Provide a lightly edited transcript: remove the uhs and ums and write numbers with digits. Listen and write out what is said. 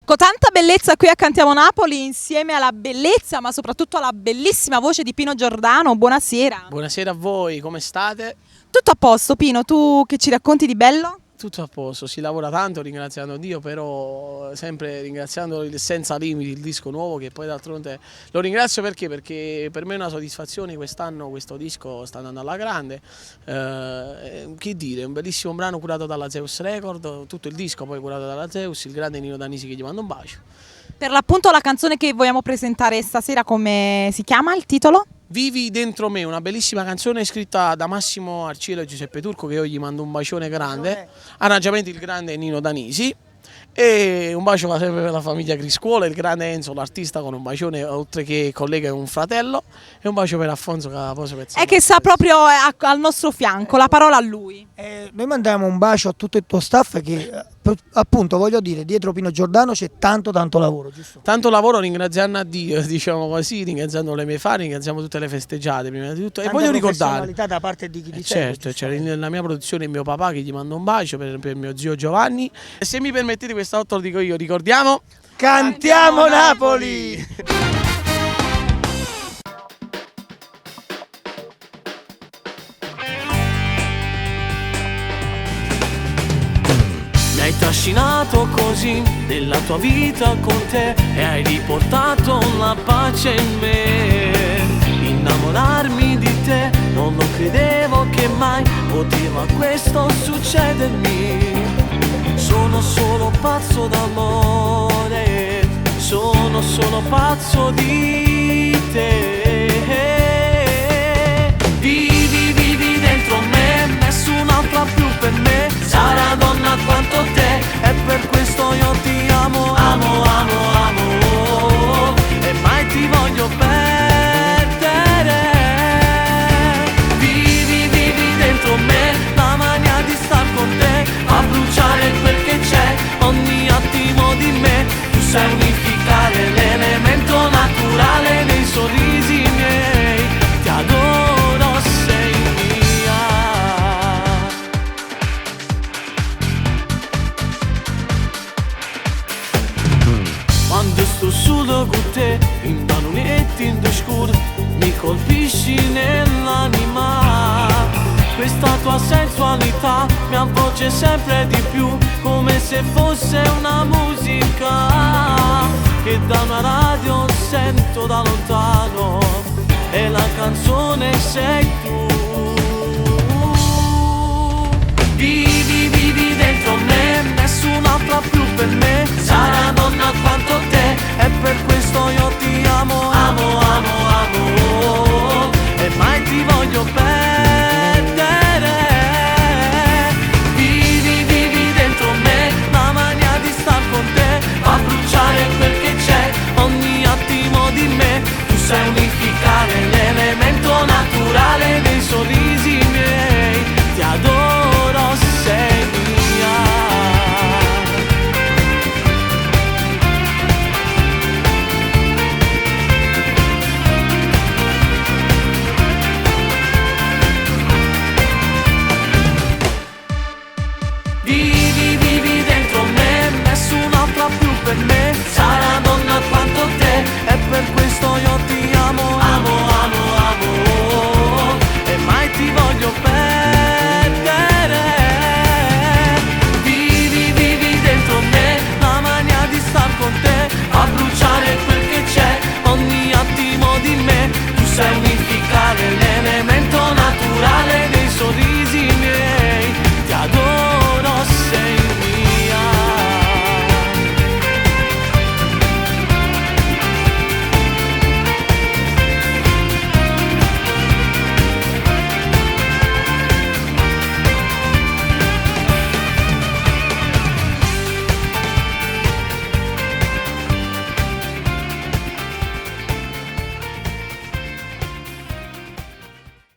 Con tanta bellezza qui a Cantiamo Napoli, insieme alla bellezza, ma soprattutto alla bellissima voce di Pino Giordano. Buonasera. Buonasera a voi, come state? Tutto a posto, Pino, tu che ci racconti di bello? Tutto a posto, si lavora tanto ringraziando Dio, però sempre ringraziando il Senza Limiti, il disco nuovo, che poi d'altronde lo ringrazio perché per me è una soddisfazione. Quest'anno questo disco sta andando alla grande, che dire, è un bellissimo brano curato dalla Zeus Record, tutto il disco poi curato dalla Zeus, il grande Nino Danisi che gli manda un bacio. Per l'appunto la canzone che vogliamo presentare stasera, come si chiama, il titolo? Vivi dentro me, una bellissima canzone scritta da Massimo Arciero e Giuseppe Turco, che io gli mando un bacione grande, arrangiamenti il grande Nino Danisi, e un bacio va sempre per la famiglia Criscuola, il grande Enzo l'artista, con un bacione oltre che collega e un fratello, e un bacio per Afonso Caposo Pezzano. È che sta proprio al nostro fianco, la parola a lui. Noi mandiamo un bacio a tutto il tuo staff che appunto voglio dire, dietro Pino Giordano c'è tanto lavoro, giusto? Tanto lavoro, ringraziando a Dio, diciamo così, ringraziando le mie fari, ringraziamo tutte le festeggiate prima di tutto. Tanta E voglio ricordare, professionalità da parte di chi ti certo, c'era nella mia produzione mio papà che gli mando un bacio, per mio zio Giovanni. E se mi permettete questa volta lo dico io, ricordiamo, Cantiamo Napoli! Mi hai trascinato così nella tua vita con te e hai riportato la pace in me. Innamorarmi di te, non lo credevo che mai poteva questo succedermi. Sono solo pazzo d'amore, sono solo pazzo di te. Vivi dentro me, nessun'altra più per me sarà donna quanto te, e per questo io ti amo, amo, amo, amo, e mai ti voglio perdere. Vivi dentro me, la mania di star con te, a bruciare quel che c'è, ogni attimo di me. Tu sai unificare l'elemento naturale nei sorrisi miei, ti adoro, sei mia. Quando sto solo con te, in banunetti in scuro, mi colpisci nell'anima. Questa tua sensualità mi avvolge sempre di più, come se fosse una musica che da una radio sento da lontano, e la canzone sei tu. Vivi dentro me, nessun'altra più per me sarà donna